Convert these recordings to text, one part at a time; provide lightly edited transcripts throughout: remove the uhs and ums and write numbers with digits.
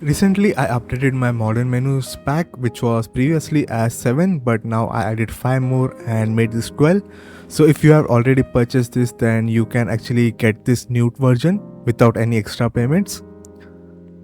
Recently, I updated my modern menus pack, which was previously as 7, but now I added 5 more and made this 12. So if you have already purchased this, then you can actually get this new version without any extra payments.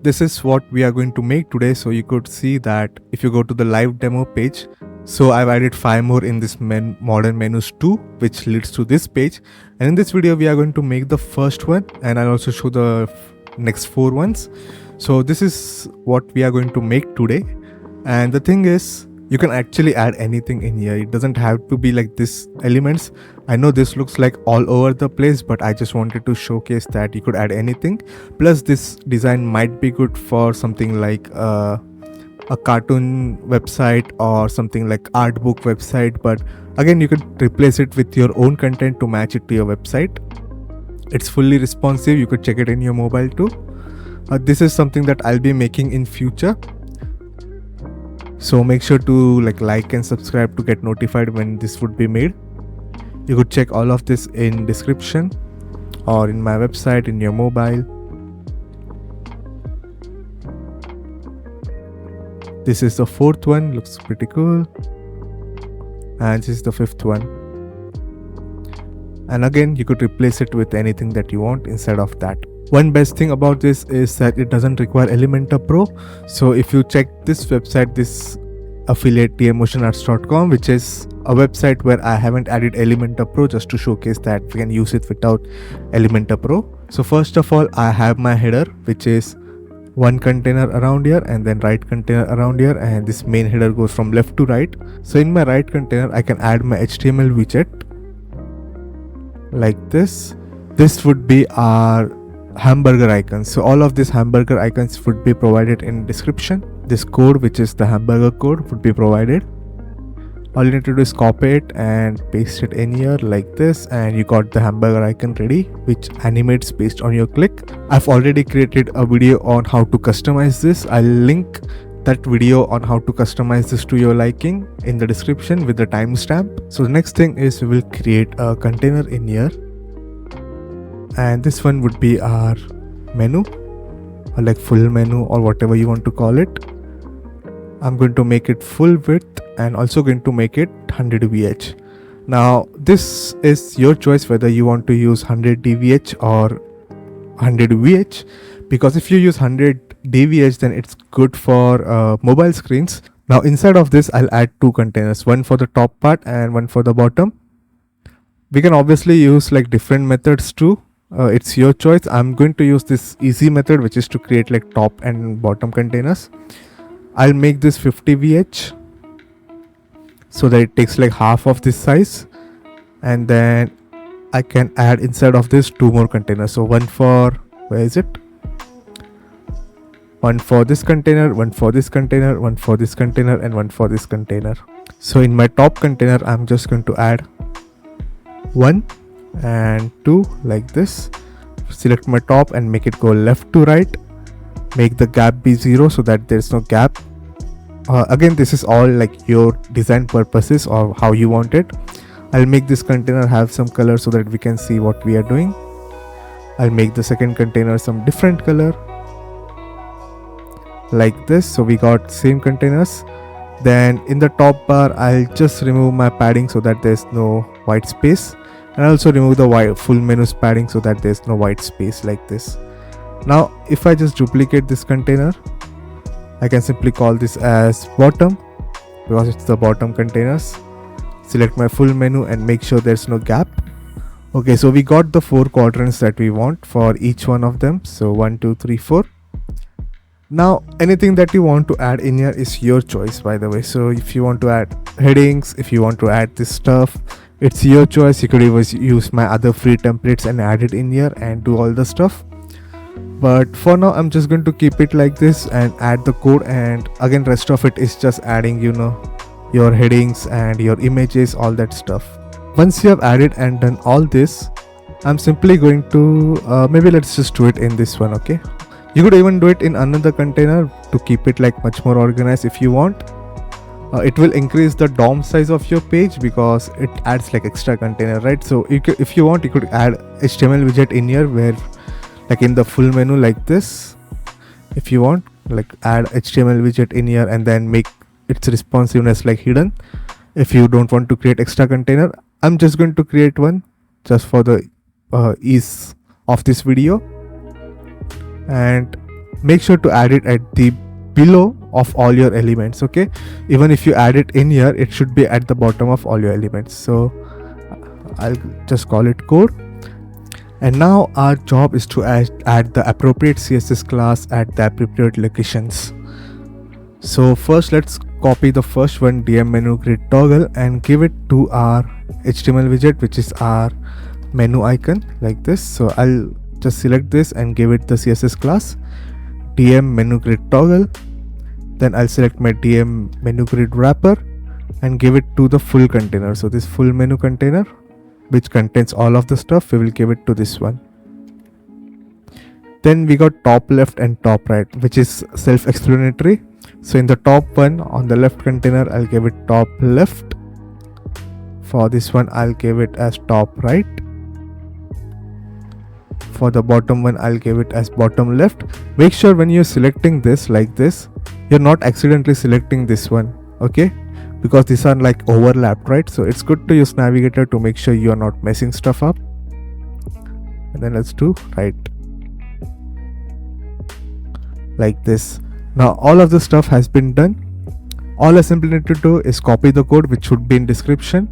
This is what we are going to make today. So you could see that if you go to the live demo page, so I've added 5 more in this modern menus 2, which leads to this page. And in this video, we are going to make the first one, and I'll also show the next 4 ones. So this is what we are going to make today. And the thing is, you can actually add anything in here. It doesn't have to be like this elements. I know this looks like all over the place, but I just wanted to showcase that you could add anything. Plus this design might be good for something like a cartoon website or something like art book website, but again, you could replace it with your own content to match it to your website. It's fully responsive. You could check it in your mobile too. This is something that I'll be making in future, so make sure to like and subscribe to get notified when this would be made. You could check all of this in description or in my website in your mobile. This is the 4th one, looks pretty cool, and this is the 5th one. And again, you could replace it with anything that you want instead of that. One best thing about this is that it doesn't require Elementor Pro. So if you check this website, this affiliate DMmotionarts.com, which is a website where I haven't added Elementor Pro, just to showcase that we can use it without Elementor Pro. So first of all, I have my header, which is one container around here and then right container around here, and this main header goes from left to right. So in my right container, I can add my HTML widget like this. This would be our hamburger icons. So all of these hamburger icons would be provided in description. This code, which is the hamburger code, would be provided. All you need to do is copy it and paste it in here like this, and you got the hamburger icon ready, which animates based on your click. I've already created a video on how to customize this. I'll link that video on how to customize this to your liking in the description with the timestamp. So the next thing is we will create a container in here, and this one would be our menu, or like full menu or whatever you want to call it. I'm going to make it full width and also going to make it 100 VH. Now this is your choice whether you want to use 100 DVH or 100 VH, because if you use 100 DVH, then it's good for mobile screens. Now inside of this, I'll add 2 containers, one for the top part and one for the bottom. We can obviously use like different methods too. It's your choice. I'm going to use this easy method, which is to create like top and bottom containers. I'll make this 50 VH so that it takes like half of this size, and then I can add inside of this 2 more containers. So one for, where is it? One for this container, one for this container, one for this container, and one for this container. So in my top container, I'm just going to add 1 and 2 like this. Select my top and make it go left to right. Make the gap be 0 so that there's no gap. Again, this is all like your design purposes or how you want it. I'll make this container have some color so that we can see what we are doing. I'll make the second container some different color like this. So we got same containers. Then in the top bar, I'll just remove my padding so that there's no white space, and also remove the full menus padding so that there's no white space like this. Now if I just duplicate this container, I can simply call this as bottom because it's the bottom containers. Select my full menu and make sure there's no gap. Okay, so we got the 4 quadrants that we want for each one of them. So 1, 2, 3, 4. Now anything that you want to add in here is your choice, by the way. So if you want to add headings, if you want to add this stuff, it's your choice. You could even use my other free templates and add it in here and do all the stuff. But for now, I'm just going to keep it like this and add the code, and again rest of it is just adding, you know, your headings and your images, all that stuff. Once you have added and done all this, I'm simply going to maybe let's just do it in this one. Okay, you could even do it in another container to keep it like much more organized if you want. It will increase the DOM size of your page because it adds like extra container, right? So if you want, you could add HTML widget in here where like in the full menu like this. If you want, like add HTML widget in here and then make its responsiveness like hidden. If you don't want to create extra container, I'm just going to create one just for the ease of this video, and make sure to add it at the below of all your elements. Okay, even if you add it in here, it should be at the bottom of all your elements. So I'll just call it code. And now our job is to add the appropriate CSS class at the appropriate locations. So first let's copy the first one, DM menu grid toggle, and give it to our HTML widget, which is our menu icon like this. So I'll just select this and give it the CSS class DM menu grid toggle. Then I'll select my DM menu grid wrapper and give it to the full container. So this full menu container, which contains all of the stuff, we will give it to this one. Then we got top left and top right, which is self-explanatory. So in the top one, on the left container, I'll give it top left. For this one, I'll give it as top right. For the bottom one, I'll give it as bottom left. Make sure when you're selecting this like this, you're not accidentally selecting this one, okay? Because these are like overlapped, right? So it's good to use navigator to make sure you are not messing stuff up. And then let's do right like this. Now all of the stuff has been done. All I simply need to do is copy the code, which should be in description.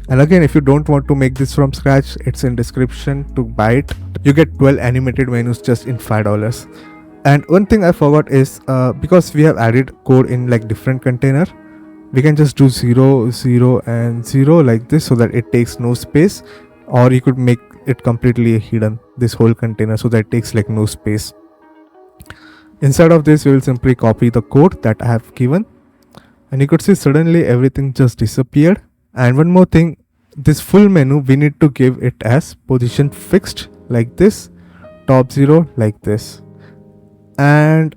And again, if you don't want to make this from scratch, it's in description to buy it. You get 12 animated menus just in $5. And one thing I forgot is because we have added code in like different container, we can just do 0, 0 and 0 like this, so that it takes no space. Or you could make it completely hidden, this whole container, so that it takes like no space. Inside of this, we will simply copy the code that I have given, and you could see suddenly everything just disappeared. And one more thing, this full menu, we need to give it as position fixed like this, top 0 like this. And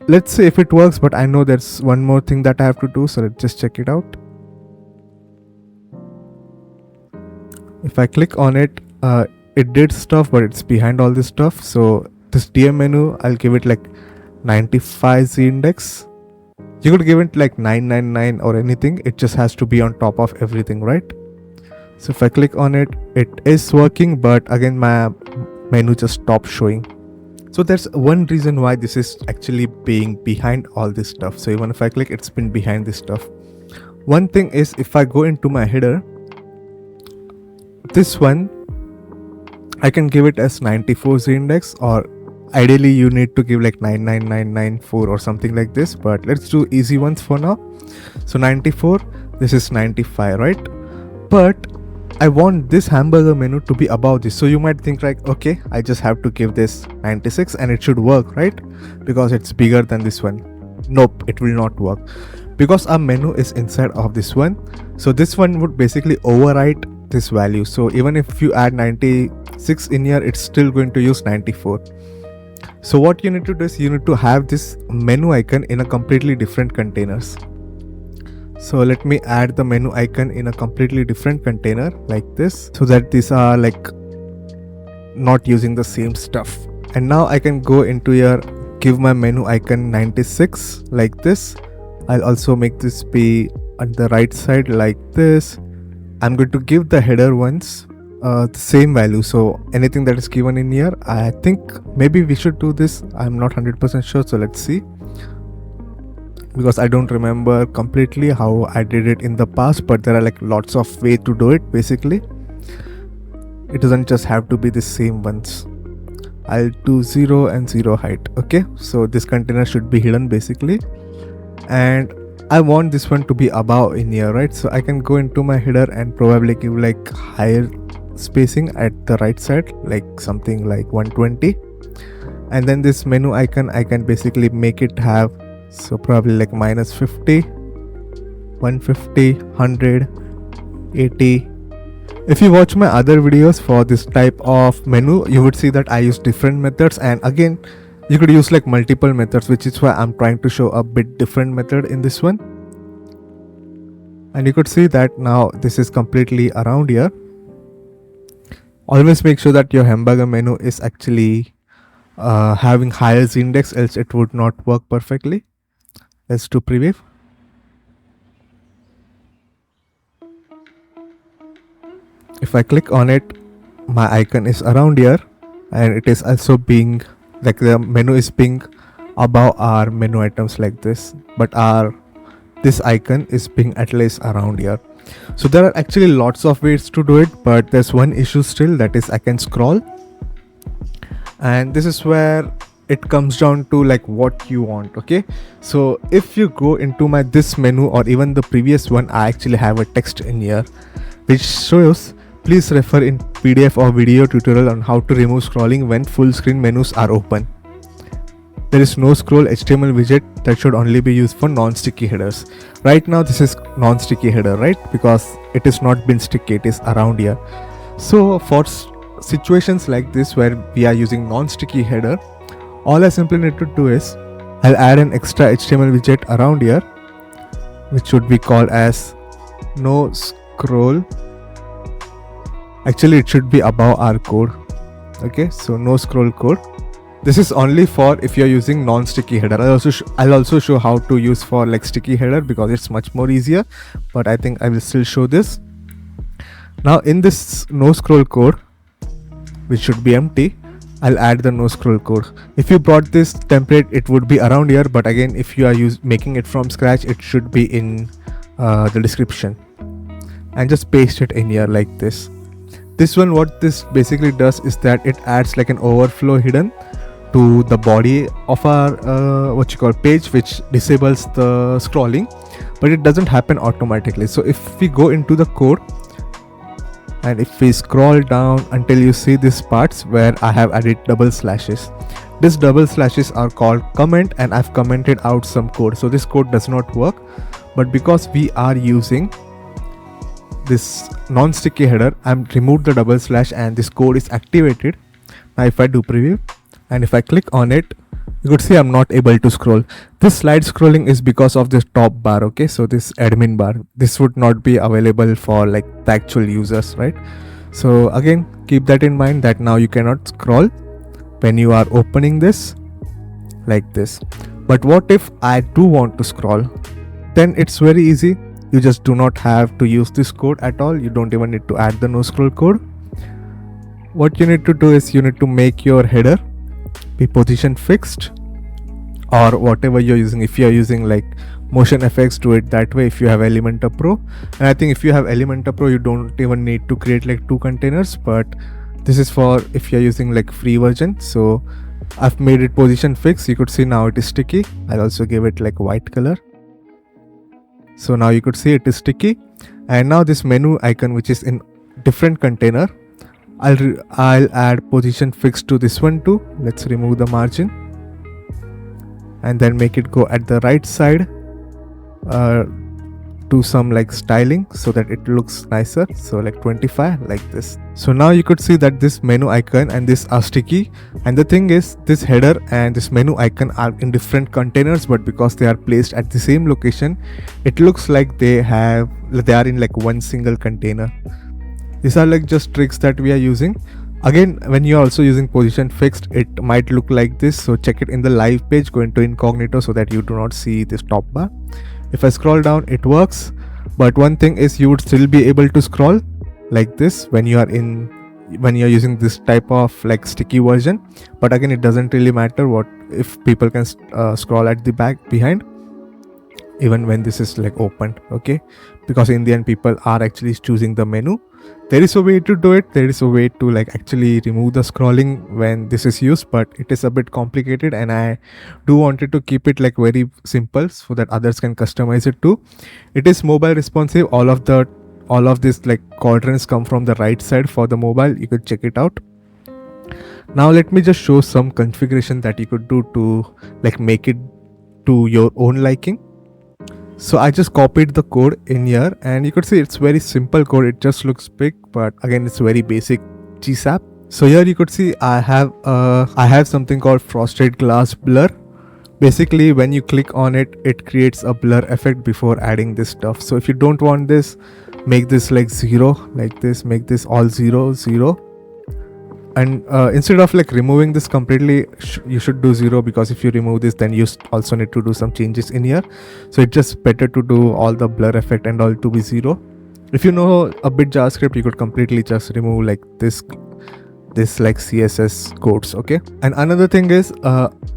let's see if it works, but I know there's one more thing that I have to do, so let's just check it out. If I click on it, it did stuff, but it's behind all this stuff. So this DM menu, I'll give it like 95 Z index. You could give it like 999 or anything. It just has to be on top of everything, right? So if I click on it, it is working, but again my menu just stopped showing. So that's one reason why this is actually being behind all this stuff. So even if I click, it's been behind this stuff. One thing is, if I go into my header, this one I can give it as 94 Z index, or ideally you need to give like 99994 or something like this, but let's do easy ones for now. So 94, this is 95, right? But I want this hamburger menu to be above this. So you might think like, okay, I just have to give this 96 and it should work, right? Because it's bigger than this one. Nope, it will not work because our menu is inside of this one. So this one would basically overwrite this value. So even if you add 96 in here, it's still going to use 94. So what you need to do is you need to have this menu icon in a completely different containers. So let me add the menu icon in a completely different container like this, so that these are like not using the same stuff. And now I can go into here, give my menu icon 96 like this. I'll also make this be on the right side like this. I'm going to give the header ones the same value. So anything that is given in here, I think maybe we should do this. I'm not 100% sure. So let's see, because I don't remember completely how I did it in the past, but there are like lots of ways to do it. Basically, it doesn't just have to be the same ones. I'll do 0 and 0 height. Okay, so this container should be hidden basically, and I want this one to be above in here, right? So I can go into my header and probably give like higher spacing at the right side, like something like 120. And then this menu icon, I can basically make it have, so probably like minus 50, 150, 100, 80. If you watch my other videos for this type of menu, you would see that I use different methods, and again you could use like multiple methods, which is why I'm trying to show a bit different method in this one. And you could see that now this is completely around here. Always make sure that your hamburger menu is actually having higher z index, else it would not work perfectly. Let's do preview. If I click on it, my icon is around here, and it is also being like the menu is being above our menu items like this, but our this icon is being at least around here. So there are actually lots of ways to do it, but there's one issue still, that is I can scroll, and this is where it comes down to like what you want. Okay, so if you go into my this menu or even the previous one, I actually have a text in here which shows, please refer in PDF or video tutorial on how to remove scrolling when full screen menus are open. There is no scroll HTML widget that should only be used for non-sticky headers. Right now this is non-sticky header, right? Because it is not been sticky, it is around here. So for situations like this where we are using non-sticky header, all I simply need to do is I'll add an extra HTML widget around here, which should be called as no scroll. Actually it should be above our code. Okay, so no scroll code. This is only for if you're using non-sticky header. I'll also show how to use for like sticky header because it's much more easier, but I think I will still show this. Now in this no scroll code, which should be empty, I'll add the no scroll code. If you brought this template, it would be around here, but again, if you are making it from scratch, it should be in the description, and just paste it in here like this. This one, what this basically does is that it adds like an overflow hidden to the body of our page, which disables the scrolling, but it doesn't happen automatically. So if we go into the code and if we scroll down until you see these parts where I have added double slashes, these double slashes are called comment, and I've commented out some code. So this code does not work, but because we are using this non-sticky header, I'm removed the double slash and this code is activated. Now if I do preview and if I click on it, you could see I'm not able to scroll. This slide scrolling is because of this top bar. Okay, so this admin bar, this would not be available for like the actual users, right? So again, keep that in mind that now you cannot scroll when you are opening this like this. But what if I do want to scroll? Then it's very easy. You just do not have to use this code at all. You don't even need to add the no scroll code. What you need to do is you need to make your header be position fixed, or whatever you're using. If you're using like motion effects, do it that way if you have Elementor Pro. And I think if you have Elementor Pro, you don't even need to create like 2 containers, but this is for if you're using like free version. So I've made it position fixed. You could see now it is sticky. I'll also give it like white color. So now you could see it is sticky. And now this menu icon, which is in different container, I'll add position fixed to this one too. Let's remove the margin and then make it go at the right side. Do some like styling so that it looks nicer. So like 25 like this. So now you could see that this menu icon and this are sticky, and the thing is this header and this menu icon are in different containers, but because they are placed at the same location, it looks like they are in like one single container. These are like just tricks that we are using. Again, when you're also using position fixed, it might look like this. So check it in the live page, go into incognito so that you do not see this top bar. If I scroll down, it works, but one thing is you would still be able to scroll like this when you're using this type of like sticky version. But again, it doesn't really matter what if people can scroll at the behind even when this is like opened. Okay, because in the end people are actually choosing the menu. There is a way to do it. There is a way to like actually remove the scrolling when this is used, but it is a bit complicated, and I do wanted to keep it like very simple so that others can customize it too. It is mobile responsive. All of this like quadrants come from the right side for the mobile. You could check it out. Now let me just show some configuration that you could do to like make it to your own liking. So I just copied the code in here, and you could see it's very simple code. It just looks big, but again, it's very basic GSAP. So here you could see I have something called frosted glass blur. Basically, when you click on it, it creates a blur effect before adding this stuff. So if you don't want this, make this like 0 like this, make this all 0 0. And instead of like removing this completely, you should do 0, because if you remove this then you also need to do some changes in here. So it's just better to do all the blur effect and all to be 0. If you know a bit JavaScript, you could completely just remove like this like CSS codes. Okay, and another thing is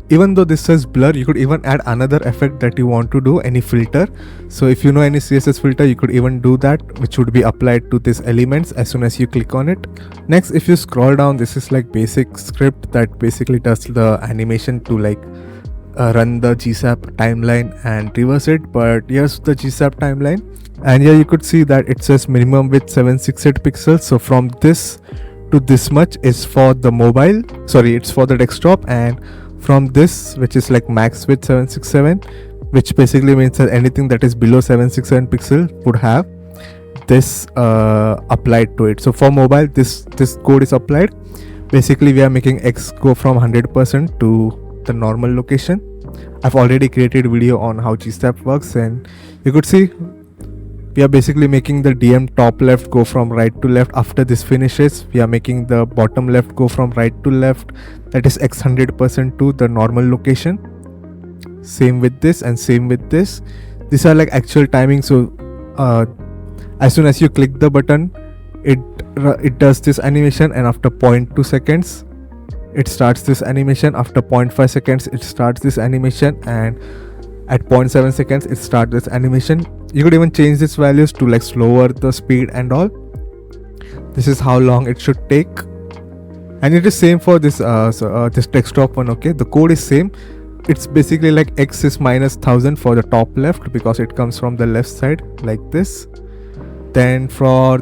even though this says blur, you could even add another effect that you want to do, any filter. So if you know any CSS filter, you could even do that, which would be applied to these elements as soon as you click on it. Next, if you scroll down, this is like basic script that basically does the animation to like run the GSAP timeline and reverse it. But here's the GSAP timeline, and here you could see that it says minimum width 768 pixels. So from this to this much is for the mobile, sorry, it's for the desktop, and from this, which is like max width 767, which basically means that anything that is below 767 pixel would have this applied to it. So for mobile, this code is applied. Basically we are making X go from 100% to the normal location. I've already created a video on how GSAP works, and you could see we are basically making the DM top left go from right to left. After this finishes, we are making the bottom left go from right to left, that is X 100% to the normal location. Same with this and same with this. These are like actual timing. So as soon as you click the button, it does this animation, and after 0.2 seconds it starts this animation. After 0.5 seconds it starts this animation, and at 0.7 seconds it starts this animation. You could even change these values to like slower the speed and all. This is how long it should take, and it is same for this this desktop one. Okay, the code is same. It's basically like X is minus 1000 for the top left, because it comes from the left side like this. Then for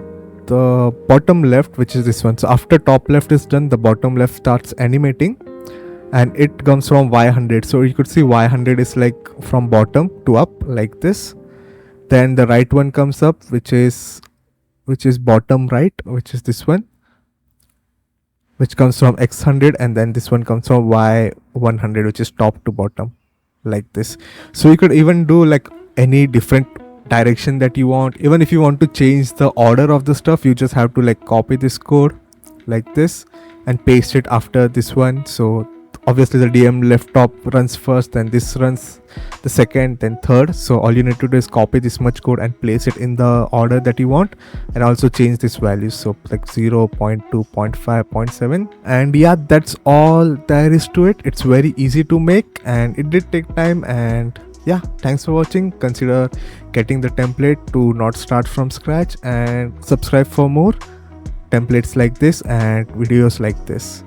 the bottom left, which is this one, so after top left is done, the bottom left starts animating, and it comes from Y100. So you could see Y100 is like from bottom to up like this. Then the right one comes up, which is bottom right, which is this one, which comes from X100, and then this one comes from Y100, which is top to bottom like this. So you could even do like any different direction that you want. Even if you want to change the order of the stuff, you just have to like copy this code like this and paste it after this one. So obviously the DM left top runs first, then this runs the second, then third. So all you need to do is copy this much code and place it in the order that you want, and also change this value, so like 0, 0.2, 0.5, 0.7. And yeah, that's all there is to it. It's very easy to make, and it did take time. And yeah, thanks for watching. Consider getting the template to not start from scratch, and subscribe for more templates like this and videos like this.